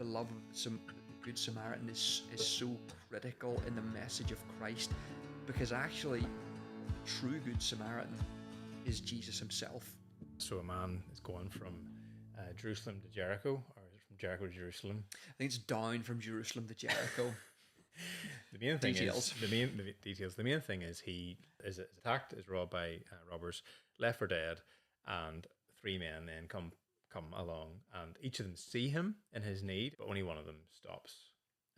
the love of the Good Samaritan is so critical in the message of Christ, because actually, the true Good Samaritan is Jesus himself. So a man is going from Jerusalem to Jericho, or is it from Jericho to Jerusalem? I think it's down from Jerusalem to Jericho. The main thing Details. is the details. The main thing is he is attacked, is robbed by robbers, left for dead, and three men then come along, and each of them see him in his need, but only one of them stops.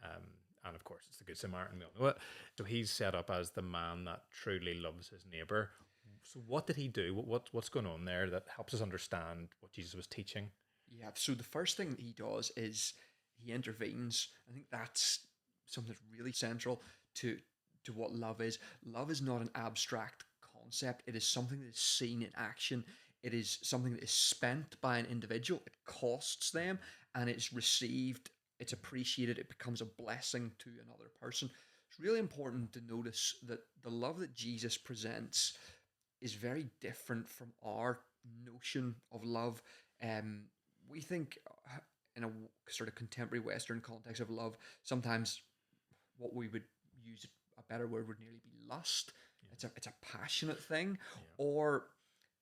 And of course, it's the Good Samaritan. We all know it. So he's set up as the man that truly loves his neighbor. So what did he do? What's going on there that helps us understand what Jesus was teaching? Yeah, so the first thing that he does is he intervenes. I think that's something that's really central to what love is. Love is not an abstract concept. It is something that is seen in action. It is something that is spent by an individual. It costs them, and it's received, it's appreciated, it becomes a blessing to another person. It's really important to notice that the love that Jesus presents is very different from our notion of love. We think in a sort of contemporary Western context of love, sometimes what we would use a better word would nearly be lust. Yeah. It's a passionate thing, yeah. Or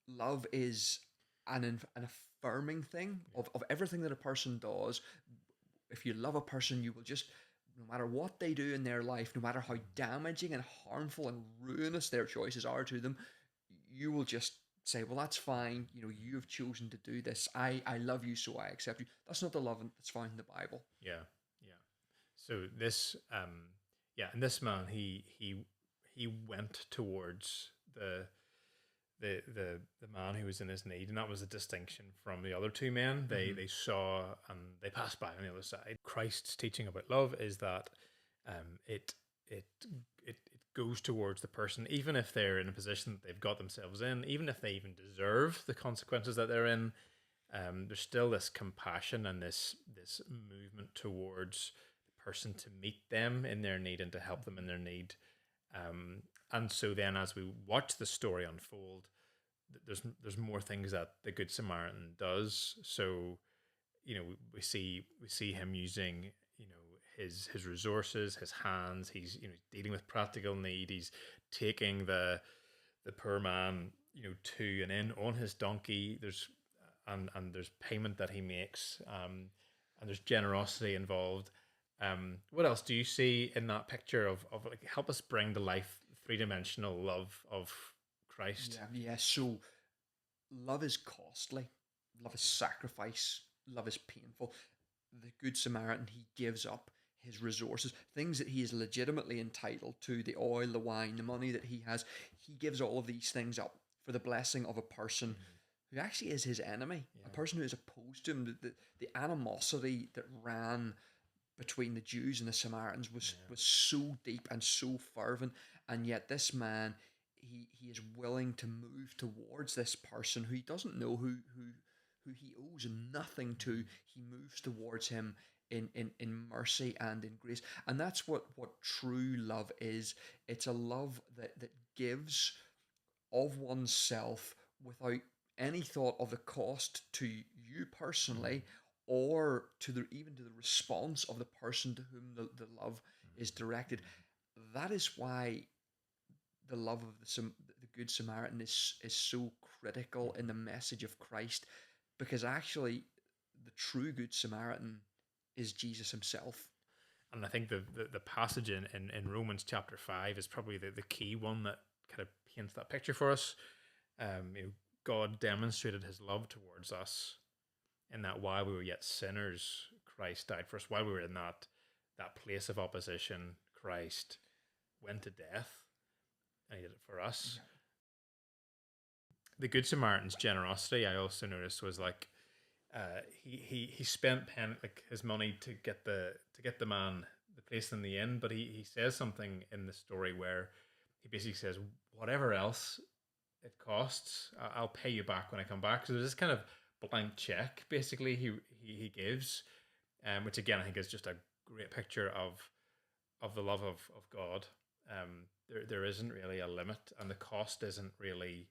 love is an affirming thing, yeah, of everything that a person does. If you love a person, you will just, no matter what they do in their life, no matter how damaging and harmful and ruinous their choices are to them, you will just say, well, that's fine. You know, you have chosen to do this. I love you, so I accept you. That's not the love that's found in the Bible. Yeah, yeah. So this, and this man, he went towards the man who was in his need, and that was a distinction from the other two men. They saw and they passed by on the other side. Christ's teaching about love is that it goes towards the person, even if they're in a position that they've got themselves in, even if they even deserve the consequences that they're in. There's still this compassion and this movement towards the person to meet them in their need and to help them in their need. And so then, as we watch the story unfold, there's more things that the Good Samaritan does. So, you know, we see him using, you know, his resources, his hands. He's, you know, dealing with practical need. He's taking the poor man, you know, to and in on his donkey. There's payment that he makes, and there's generosity involved. What else do you see in that picture of like, help us bring to life three-dimensional love of Christ? Yeah. So love is costly. Love is sacrifice. Love is painful. The Good Samaritan, he gives up his resources, things that he is legitimately entitled to, the oil, the wine, the money that he has. He gives all of these things up for the blessing of a person who actually is his enemy, a person who is opposed to him. The animosity that ran between the Jews and the Samaritans was so deep and so fervent, and yet this man, he is willing to move towards this person who he doesn't know, who he owes nothing to. He moves towards him in mercy and in grace. And that's what true love is. It's a love that gives of oneself without any thought of the cost to you personally, or even to the response of the person to whom the love is directed. That is why the love of the Good Samaritan is so critical in the message of Christ, because actually the true Good Samaritan is Jesus himself. And I think the passage in Romans chapter 5 is probably the key one that kind of paints that picture for us. You know, God demonstrated his love towards us in that while we were yet sinners, Christ died for us. While we were in that place of opposition, Christ went to death, and he did it for us. Yeah. The Good Samaritan's generosity, I also noticed, was like he spent his money to get the man the place in the inn, but he says something in the story where he basically says, whatever else it costs, I'll pay you back when I come back. So there's this kind of blank check basically he gives, which again I think is just a great picture of the love of God. There isn't really a limit, and the cost isn't really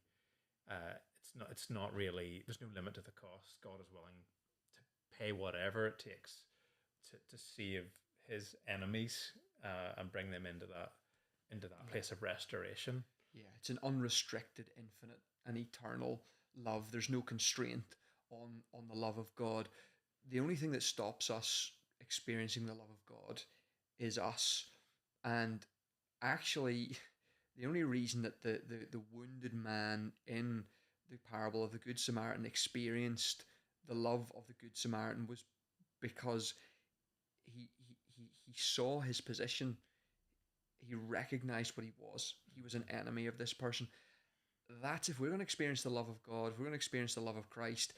it's not really, there's no limit to the cost. God is willing to pay whatever it takes to save his enemies and bring them into that Yeah. place of restoration. Yeah, it's an unrestricted, infinite, and eternal love. There's no constraint on the love of God. The only thing that stops us experiencing the love of God is us. And actually, the only reason that the wounded man in the parable of the Good Samaritan experienced the love of the Good Samaritan was because he saw his position. He recognized what he was. He was an enemy of this person. That's if we're going to experience the love of God, if we're going to experience the love of Christ,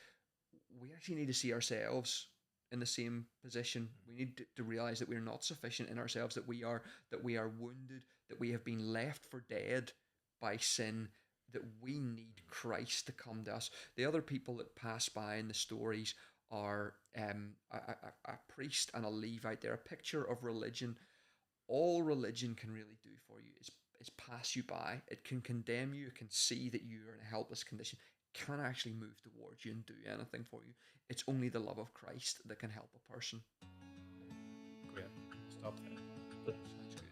we actually need to see ourselves in the same position. We need to realize that we're not sufficient in ourselves, that we are wounded, that we have been left for dead by sin, that we need Christ to come to us. The other people that pass by in the stories are a priest and a Levite. They're a picture of religion. All religion can really do for you is pass you by. It can condemn you. It can see that you are in a helpless condition. It can't actually move towards you and do anything for you. It's only the love of Christ that can help a person. Great. Stop there. Sounds good.